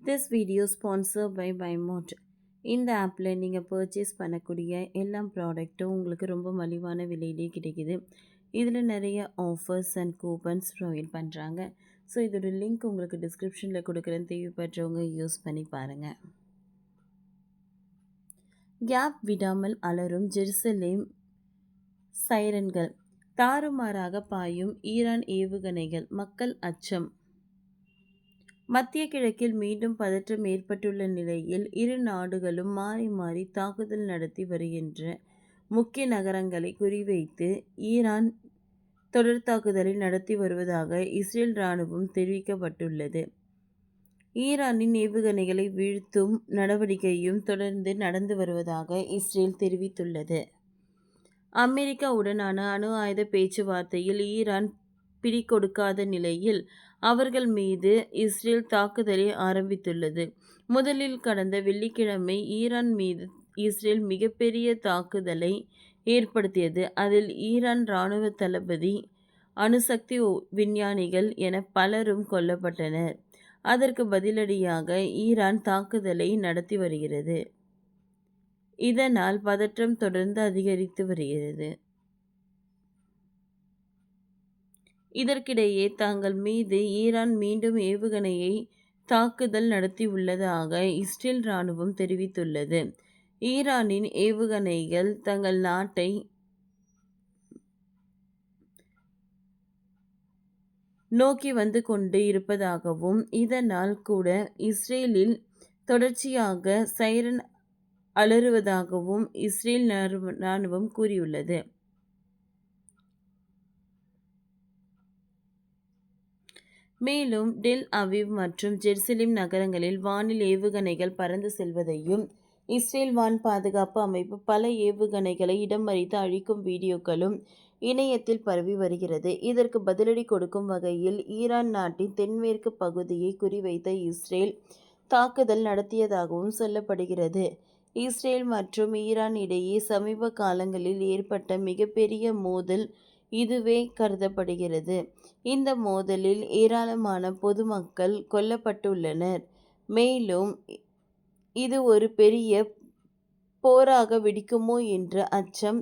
This video sponsor by பைமோட். இந்த ஆப்பில் நீங்கள் பர்ச்சேஸ் பண்ணக்கூடிய எல்லா ப்ராடக்ட்டும் உங்களுக்கு ரொம்ப மலிவான விலையிலே கிடைக்குது. இதில் நிறைய ஆஃபர்ஸ் அண்ட் கூப்பன்ஸ் ப்ரொவைட் பண்ணுறாங்க. ஸோ இதோட லிங்க் உங்களுக்கு டிஸ்கிரிப்ஷனில் கொடுக்குறேன், தேவைப்படுறவங்க யூஸ் பண்ணி பாருங்கள். கேப் விடாமல் அலரும் ஜெருசலேம் சைரன்கள், தாறுமாறாக பாயும் ஈரான் ஏவுகணைகள், மக்கள் அச்சம். மத்திய கிழக்கில் மீண்டும் பதற்றம் ஏற்பட்டுள்ள நிலையில் இரு நாடுகளும் மாறி மாறி தாக்குதல் நடத்தி வருகின்ற முக்கிய நகரங்களை குறிவைத்து ஈரான் தொடர் தாக்குதலை நடத்தி வருவதாக இஸ்ரேல் இராணுவம் தெரிவிக்கப்பட்டுள்ளது. ஈரானின் ஏவுகணைகளை வீழ்த்தும் நடவடிக்கையும் தொடர்ந்து நடந்து வருவதாக இஸ்ரேல் தெரிவித்துள்ளது. அமெரிக்காவுடனான அணு ஆயுத பேச்சுவார்த்தையில் ஈரான் பிடிகொடுக்காத நிலையில் அவர்கள் மீது இஸ்ரேல் தாக்குதலை ஆரம்பித்துள்ளது. முதலில் கடந்த வெள்ளிக்கிழமை ஈரான் மீது இஸ்ரேல் மிகப்பெரிய தாக்குதலை ஏற்படுத்தியது. அதில் ஈரான் இராணுவ தளபதி, அணுசக்தி விஞ்ஞானிகள் என பலரும் கொல்லப்பட்டனர். அதற்கு பதிலடியாக ஈரான் தாக்குதலை நடத்தி வருகிறது. இதனால் பதற்றம் தொடர்ந்து அதிகரித்து வருகிறது. இதற்கிடையே தங்கள் மீது ஈரான் மீண்டும் ஏவுகணையை தாக்குதல் நடத்தியுள்ளதாக இஸ்ரேல் இராணுவம் தெரிவித்துள்ளது. ஈரானின் ஏவுகணைகள் தங்கள் நாட்டை நோக்கி வந்து கொண்டு இருப்பதாகவும் இதனால் கூட இஸ்ரேலில் தொடர்ச்சியாக சைரன் அலறுவதாகவும் இஸ்ரேல் இராணுவம் கூறியுள்ளது. மேலும் டெல் அவிவ் மற்றும் ஜெருசலேம் நகரங்களில் வானில் ஏவுகணைகள் பறந்து செல்வதையும் இஸ்ரேல் வான் பாதுகாப்பு அமைப்பு பல ஏவுகணைகளை இடம் மறித்து அழிக்கும் வீடியோக்களும் இணையத்தில் பரவி வருகிறது. இதற்கு பதிலடி கொடுக்கும் வகையில் ஈரான் நாட்டின் தென்மேற்கு பகுதியை குறிவைத்த இஸ்ரேல் தாக்குதல் நடத்தியதாகவும் சொல்லப்படுகிறது. இஸ்ரேல் மற்றும் ஈரான் இடையே சமீப காலங்களில் ஏற்பட்ட மிகப்பெரிய மோதல் இதுவே கருதப்படுகிறது. இந்த மோதலில் ஏராளமான பொதுமக்கள் கொல்லப்பட்டுள்ளனர். மேலும் இது ஒரு பெரிய போராக வெடிக்குமோ என்ற அச்சம்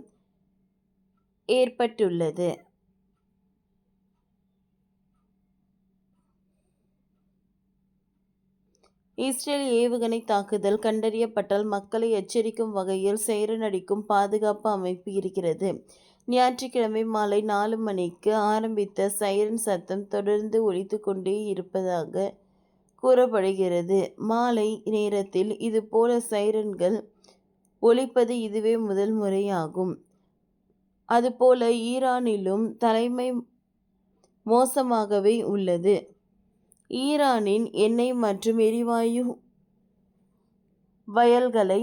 ஏற்பட்டுள்ளது. இஸ்ரேல் ஏவுகணை தாக்குதல் கண்டறியப்பட்டால் மக்களை எச்சரிக்கும் வகையில் சைரன் அடிக்கும் பாதுகாப்பு அமைப்பு இருக்கிறது. ஞாயிற்றுக்கிழமை மாலை 4 மணிக்கு ஆரம்பித்த சைரன் சத்தம் தொடர்ந்து ஒலித்து கொண்டே இருப்பதாக கூறப்படுகிறது. மாலை நேரத்தில் இதுபோல சைரன்கள் ஒலிப்பது இதுவே முதல் முறையாகும். அதுபோல ஈரானிலும் தலைமை மோசமாகவே உள்ளது. ஈரானின் எண்ணெய் மற்றும் எரிவாயு வயல்களை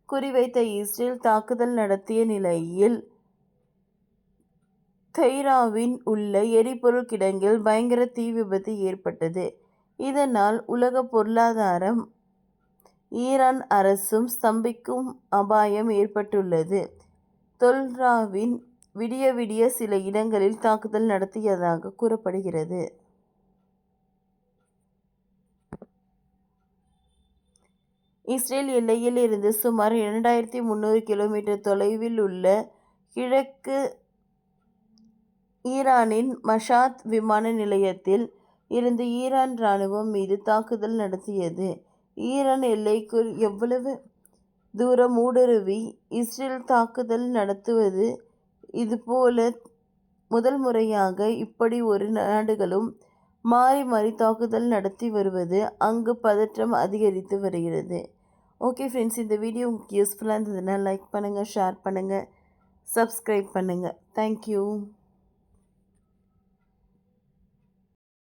குறிவைத்த இஸ்ரேல் தாக்குதல் நடத்திய நிலையில் தெஹ்ரானில் உள்ள எரிபொருள் கிடங்கில் பயங்கர தீ விபத்து ஏற்பட்டது. இதனால் உலக பொருளாதாரம், ஈரான் அரசும் ஸ்தம்பிக்கும் அபாயம் ஏற்பட்டுள்ளது. தெஹ்ரானில் விடிய விடிய சில இடங்களில் தாக்குதல் நடத்தியதாக கூறப்படுகிறது. இஸ்ரேல் எல்லையில் இருந்து சுமார் 2300 கிலோமீட்டர் தொலைவில் உள்ள கிழக்கு ஈரானின் மஷாத் விமான நிலையத்தில் இருந்து ஈரான் இராணுவம் மீது தாக்குதல் நடத்தியது. ஈரான் எல்லைக்குள் எவ்வளவு தூரம் ஊடுருவி இஸ்ரேல் தாக்குதல் நடத்துவது இதுபோல முதல் முறையாக. இப்படி ஒரு நாடுகளும் மாறி மாறி தாக்குதல் நடத்தி வருவது அங்கு பதற்றம் அதிகரித்து வருகிறது. ஓகே ஃப்ரெண்ட்ஸ், இந்த வீடியோ உங்களுக்கு யூஸ்ஃபுல்லாக இருந்ததுன்னா லைக் பண்ணுங்கள், ஷேர் பண்ணுங்கள், சப்ஸ்கிரைப் பண்ணுங்கள். தேங்க்யூ.